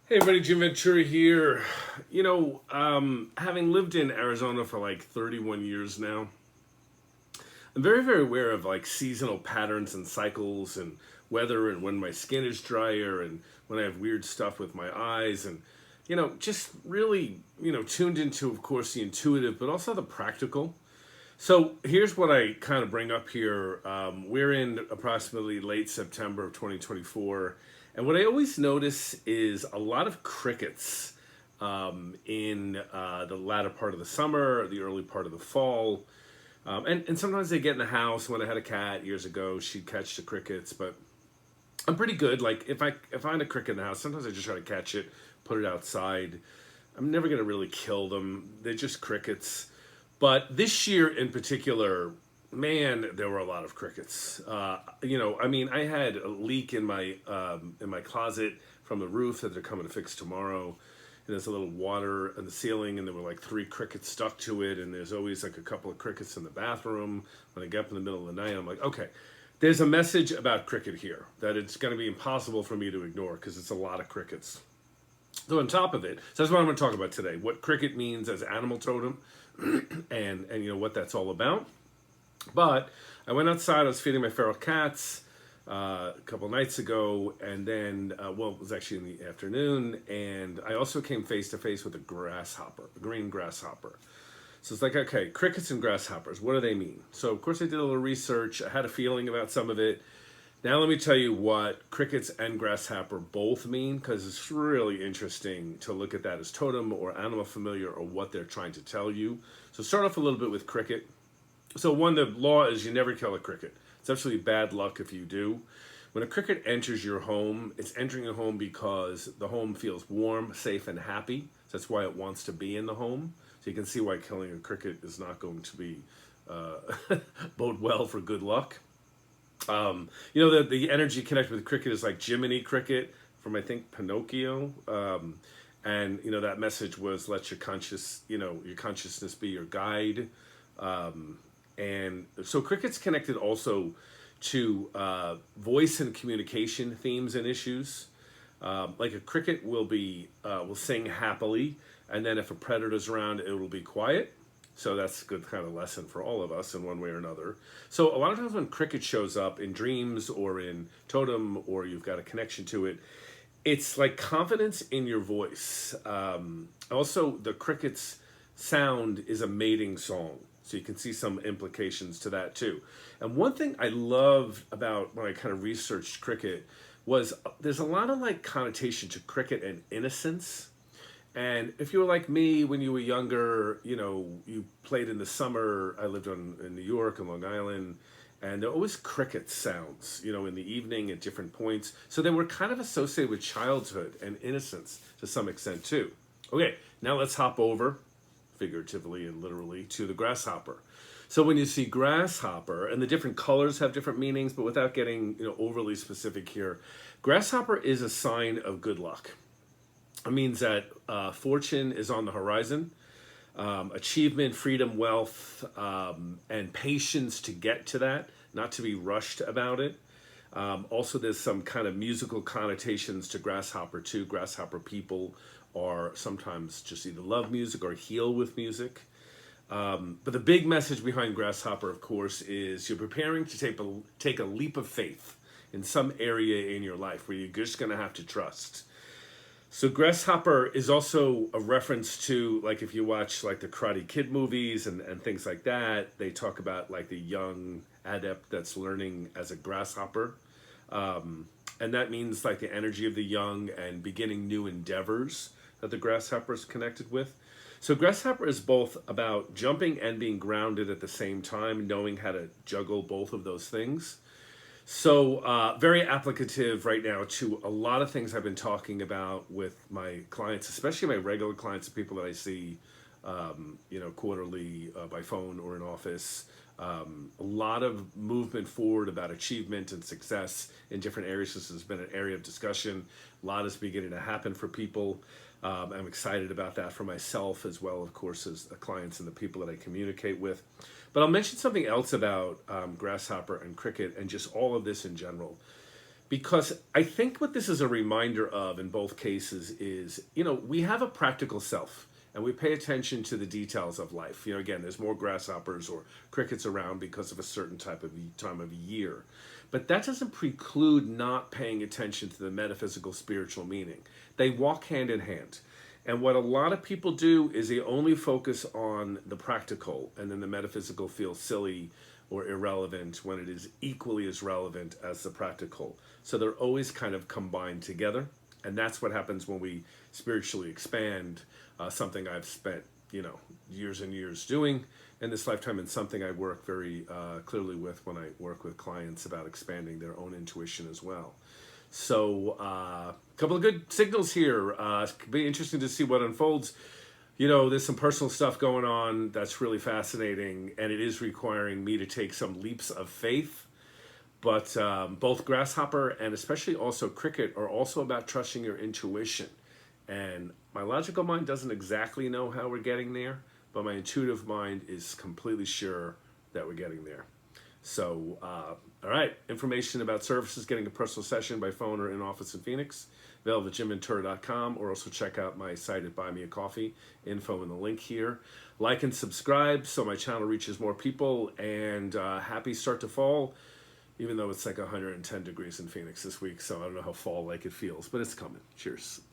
Hey everybody, Jim Ventura here. Having lived in Arizona for like 31 years now, I'm very, very aware of like seasonal patterns and cycles and weather and when my skin is drier and when I have weird stuff with my eyes and, just really, tuned into, of course, the intuitive, but also the practical. So here's what I kind of bring up here. We're in approximately late September of 2024. And what I always notice is a lot of crickets in the latter part of the summer, the early part of the fall. And sometimes they get in the house. When I had a cat years ago, she'd catch the crickets. But I'm pretty good. Like if I find a cricket in the house, sometimes I just try to catch it, put it outside. I'm never going to really kill them. They're just crickets. But this year in particular, man, there were a lot of crickets. I had a leak in my closet from the roof that they're coming to fix tomorrow. And there's a little water in the ceiling, and there were like three crickets stuck to it. And there's always like a couple of crickets in the bathroom. When I get up in the middle of the night, I'm like, okay, there's a message about cricket here that it's going to be impossible for me to ignore because it's a lot of crickets. So on top of it, so that's what I'm going to talk about today. What cricket means as animal totem, and what that's all about. But I went outside. I was feeding my feral cats a couple nights ago, and then it was actually in the afternoon. And I also came face to face with a grasshopper, a green grasshopper. So it's like, okay, crickets and grasshoppers. What do they mean? So of course I did a little research. I had a feeling about some of it. Now let me tell you what crickets and grasshopper both mean, because it's really interesting to look at that as totem or animal familiar or what they're trying to tell you. So start off a little bit with cricket. So one, the law is you never kill a cricket. It's actually bad luck if you do. When a cricket enters your home, it's entering your home because the home feels warm, safe, and happy. So that's why it wants to be in the home. So you can see why killing a cricket is not going to be bode well for good luck. The energy connected with cricket is like Jiminy Cricket from I think Pinocchio, and that message was let your consciousness be your guide, and so cricket's connected also to voice and communication themes and issues. Like a cricket will sing happily, and then if a predator's around, it will be quiet. So that's a good kind of lesson for all of us in one way or another. So a lot of times when cricket shows up in dreams or in totem or you've got a connection to it, it's like confidence in your voice. Also, the cricket's sound is a mating song. So you can see some implications to that too. And one thing I loved about when I kind of researched cricket was there's a lot of like connotation to cricket and innocence. And if you were like me when you were younger, you played in the summer. I lived in New York and Long Island, and there were always cricket sounds, in the evening at different points. So they were kind of associated with childhood and innocence to some extent too. Okay, now let's hop over, figuratively and literally, to the grasshopper. So when you see grasshopper, and the different colors have different meanings, but without getting overly specific here, grasshopper is a sign of good luck. It means that fortune is on the horizon, achievement, freedom, wealth, and patience to get to that, not to be rushed about it. Also, there's some kind of musical connotations to grasshopper too. Grasshopper people are sometimes just either love music or heal with music. But the big message behind grasshopper, of course, is you're preparing to take a leap of faith in some area in your life where you're just going to have to trust. So Grasshopper is also a reference to, like, if you watch like the Karate Kid movies and things like that, they talk about like the young adept that's learning as a grasshopper. And that means like the energy of the young and beginning new endeavors that the grasshopper is connected with. So grasshopper is both about jumping and being grounded at the same time, knowing how to juggle both of those things. So very applicative right now to a lot of things I've been talking about with my clients, especially my regular clients, the people that I see, quarterly by phone or in office. A lot of movement forward about achievement and success in different areas. This has been an area of discussion. A lot is beginning to happen for people. I'm excited about that for myself as well, of course, as the clients and the people that I communicate with. But I'll mention something else about grasshopper and cricket and just all of this in general. Because I think what this is a reminder of in both cases is, we have a practical self and we pay attention to the details of life. Again, there's more grasshoppers or crickets around because of a certain type of time of year. But that doesn't preclude not paying attention to the metaphysical spiritual meaning. They walk hand in hand. And what a lot of people do is they only focus on the practical, and then the metaphysical feels silly or irrelevant when it is equally as relevant as the practical. So they're always kind of combined together. And that's what happens when we spiritually expand, something I've spent, years and years doing in this lifetime, and something I work very clearly with when I work with clients about expanding their own intuition as well. So a couple of good signals here. It could be interesting to see what unfolds. There's some personal stuff going on that's really fascinating, and it is requiring me to take some leaps of faith. But both Grasshopper and especially also Cricket are also about trusting your intuition. And my logical mind doesn't exactly know how we're getting there, but my intuitive mind is completely sure that we're getting there. So, all right, information about services, getting a personal session by phone or in office in Phoenix, available at jimventura.com, or also check out my site at Buy Me a Coffee, info in the link here. Like and subscribe so my channel reaches more people, and happy start to fall, even though it's like 110 degrees in Phoenix this week, so I don't know how fall-like it feels, but it's coming. Cheers.